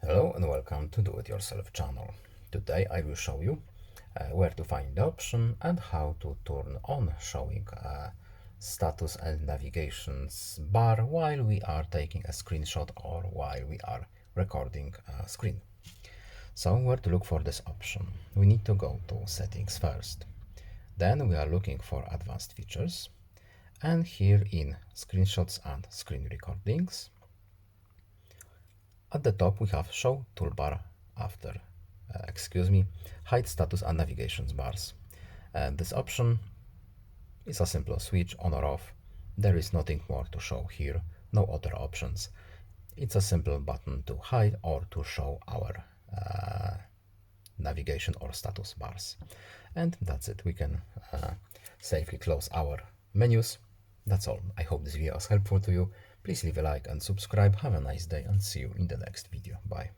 Hello and welcome to Do It Yourself channel. Today I will show you where to find the option and how to turn on showing status and navigations bar while we are taking a screenshot or while we are recording a screen. So where to look for this option? We need to go to settings first. Then we are looking for advanced features, and here in screenshots and screen recordings at the top we have show toolbar after hide status and navigations bars. This option is a simple switch on or off. There is nothing more to show here, no other options. It's a simple button to hide or to show our navigation or status bars. And that's it. We can safely close our menus. That's all. I hope this video was helpful to you. Please leave a like and subscribe. Have a nice day and see you in the next video. Bye.